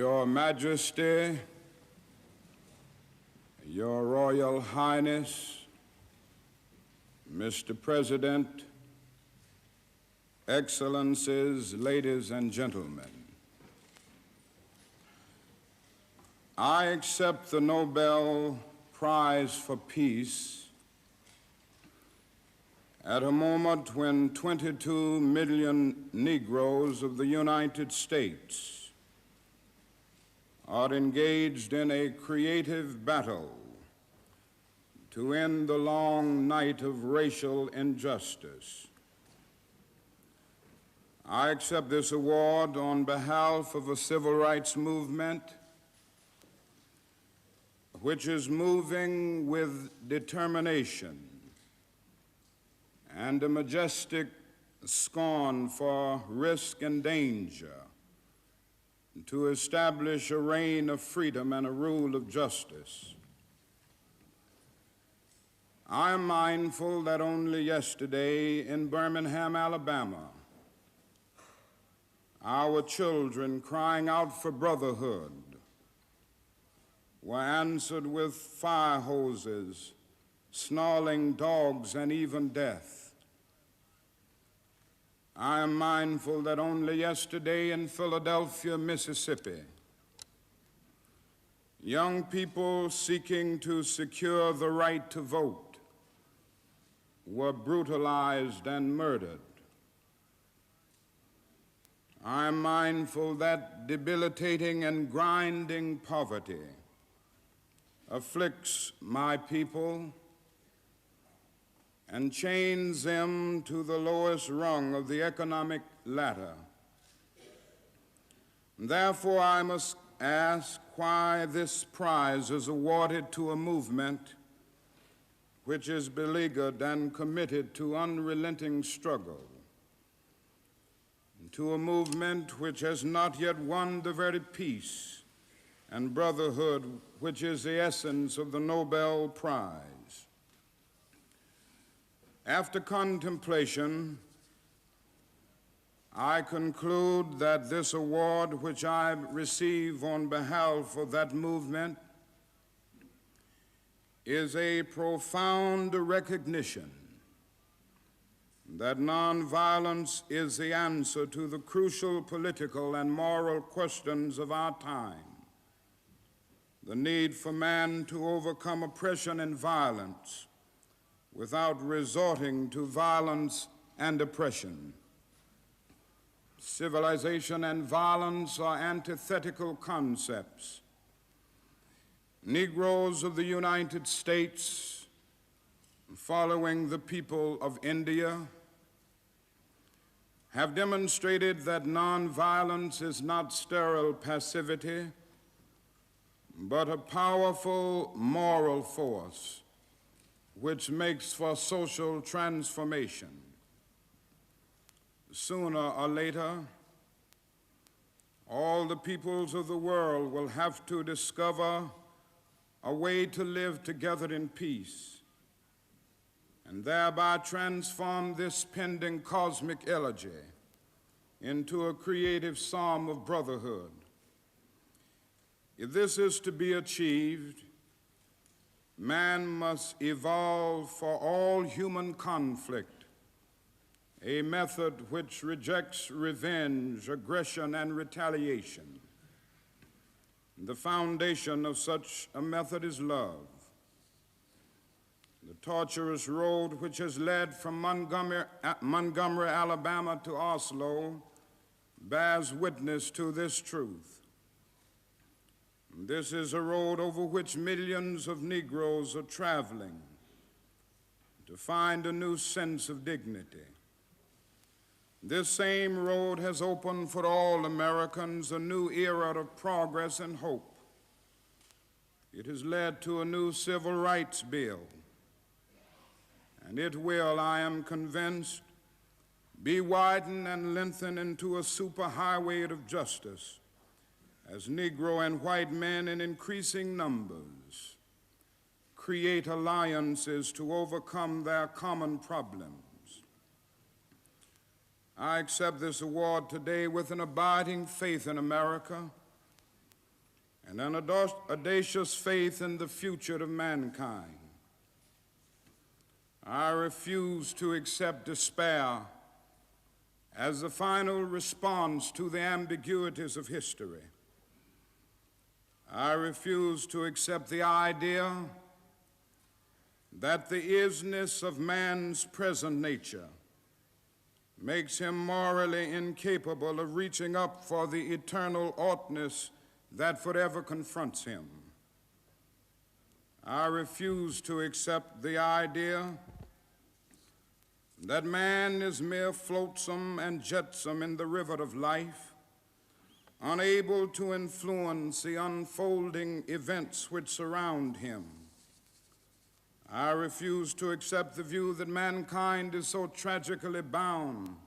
Your Majesty, Your Royal Highness, Mr. President, Excellencies, ladies and gentlemen, I accept the Nobel Prize for Peace at a moment when 22 million Negroes of the United States are engaged in a creative battle to end the long night of racial injustice. I accept this award on behalf of a civil rights movement which is moving with determination and a majestic scorn for risk and danger to establish a reign of freedom and a rule of justice. I am mindful that only yesterday in Birmingham, Alabama, our children crying out for brotherhood were answered with fire hoses, snarling dogs, and even death. I am mindful that only yesterday in Philadelphia, Mississippi, young people seeking to secure the right to vote were brutalized and murdered. I am mindful that debilitating and grinding poverty afflicts my people and chains them to the lowest rung of the economic ladder. Therefore, I must ask why this prize is awarded to a movement which is beleaguered and committed to unrelenting struggle, to a movement which has not yet won the very peace and brotherhood which is the essence of the Nobel Prize. After contemplation, I conclude that this award, which I receive on behalf of that movement, is a profound recognition that nonviolence is the answer to the crucial political and moral questions of our time. The need for man to overcome oppression and violence without resorting to violence and oppression. Civilization and violence are antithetical concepts. Negroes of the United States, following the people of India, have demonstrated that nonviolence is not sterile passivity, but a powerful moral force which makes for social transformation. Sooner or later, all the peoples of the world will have to discover a way to live together in peace and thereby transform this pending cosmic elegy into a creative psalm of brotherhood. If this is to be achieved, man must evolve for all human conflict a method which rejects revenge, aggression, and retaliation. The foundation of such a method is love. The tortuous road which has led from Montgomery, Alabama to Oslo bears witness to this truth. This is a road over which millions of Negroes are traveling to find a new sense of dignity. This same road has opened for all Americans a new era of progress and hope. It has led to a new civil rights bill, and it will, I am convinced, be widened and lengthened into a superhighway of justice as Negro and white men in increasing numbers create alliances to overcome their common problems. I accept this award today with an abiding faith in America and an audacious faith in the future of mankind. I refuse to accept despair as the final response to the ambiguities of history. I refuse to accept the idea that the isness of man's present nature makes him morally incapable of reaching up for the eternal oughtness that forever confronts him. I refuse to accept the idea that man is mere flotsam and jetsam in the river of life, unable to influence the unfolding events which surround him. I refuse to accept the view that mankind is so tragically bound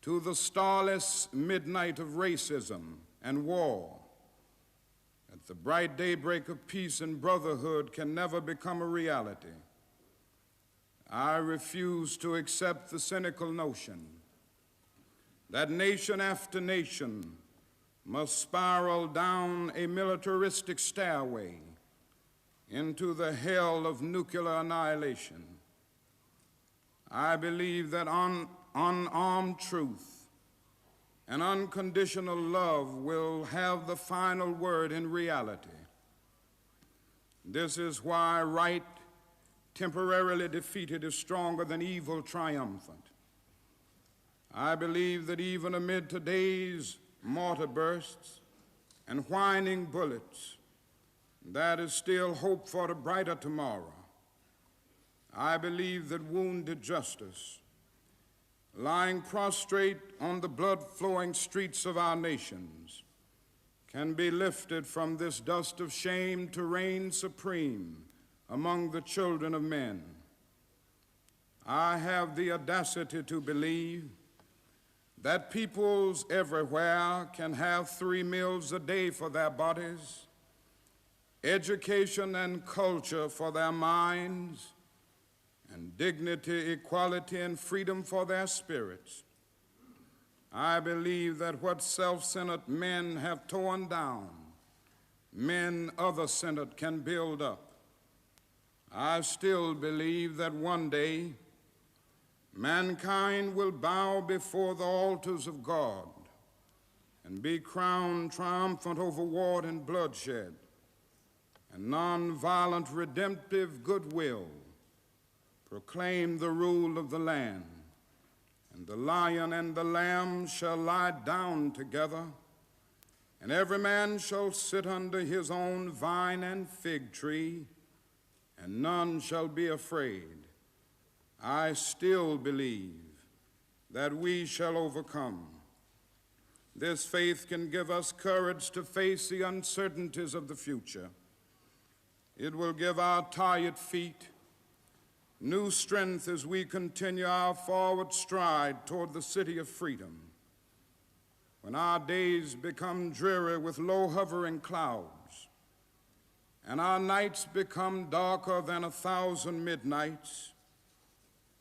to the starless midnight of racism and war that the bright daybreak of peace and brotherhood can never become a reality. I refuse to accept the cynical notion that nation after nation must spiral down a militaristic stairway into the hell of nuclear annihilation. I believe that unarmed truth and unconditional love will have the final word in reality. This is why right temporarily defeated is stronger than evil triumphant. I believe that even amid today's mortar bursts and whining bullets, there is still hope for a brighter tomorrow. I believe that wounded justice, lying prostrate on the blood-flowing streets of our nations, can be lifted from this dust of shame to reign supreme among the children of men. I have the audacity to believe that peoples everywhere can have 3 meals a day for their bodies, education and culture for their minds, and dignity, equality, and freedom for their spirits. I believe that what self-centered men have torn down, men other-centered can build up. I still believe that one day mankind will bow before the altars of God and be crowned triumphant over war and bloodshed and nonviolent redemptive goodwill, proclaim the rule of the land, and the lion and the lamb shall lie down together, and every man shall sit under his own vine and fig tree, and none shall be afraid. I still believe that we shall overcome. This faith can give us courage to face the uncertainties of the future. It will give our tired feet new strength as we continue our forward stride toward the city of freedom. When our days become dreary with low hovering clouds, and our nights become darker than 1,000 midnights,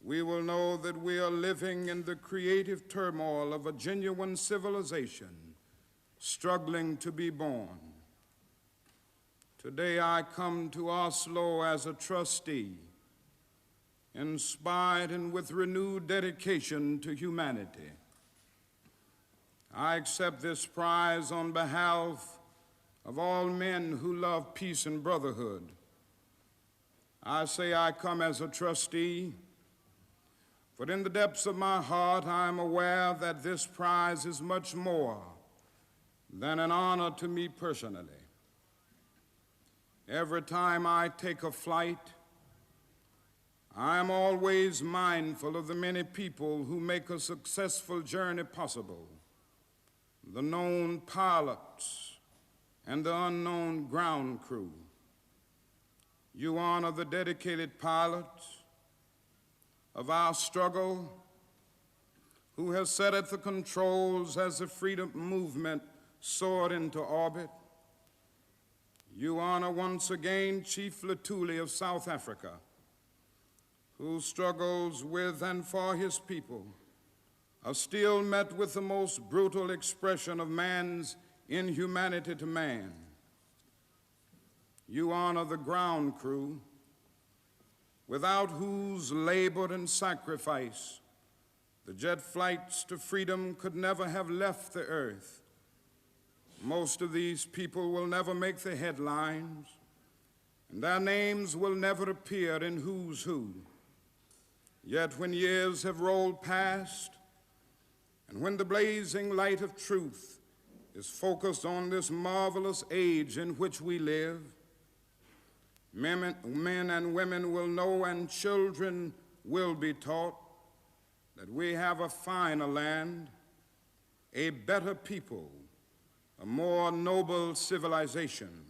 we will know that we are living in the creative turmoil of a genuine civilization struggling to be born. Today I come to Oslo as a trustee, inspired and with renewed dedication to humanity. I accept this prize on behalf of all men who love peace and brotherhood. I say I come as a trustee, but in the depths of my heart I am aware that this prize is much more than an honor to me personally. Every time I take a flight, I am always mindful of the many people who make a successful journey possible, the known pilots and the unknown ground crew. You honor the dedicated pilots of our struggle who has sat at the controls as the freedom movement soared into orbit. You honor once again Chief Lutuli of South Africa, who struggles with and for his people are still met with the most brutal expression of man's inhumanity to man. You honor the ground crew, without whose labor and sacrifice the jet flights to freedom could never have left the earth. Most of these people will never make the headlines, and their names will never appear in Who's Who. Yet when years have rolled past, and when the blazing light of truth is focused on this marvelous age in which we live, men and women will know, and children will be taught, that we have a finer land, a better people, a more noble civilization,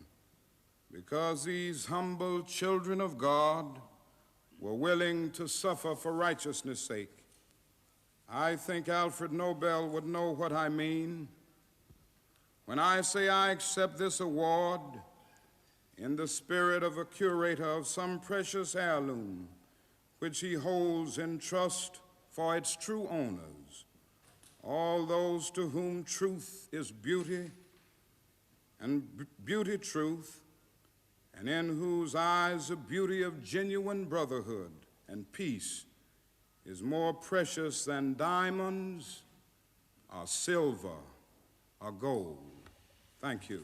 because these humble children of God were willing to suffer for righteousness' sake. I think Alfred Nobel would know what I mean when I say I accept this award in the spirit of a curator of some precious heirloom which he holds in trust for its true owners, all those to whom truth is beauty, and beauty truth, and in whose eyes the beauty of genuine brotherhood and peace is more precious than diamonds or silver or gold. Thank you.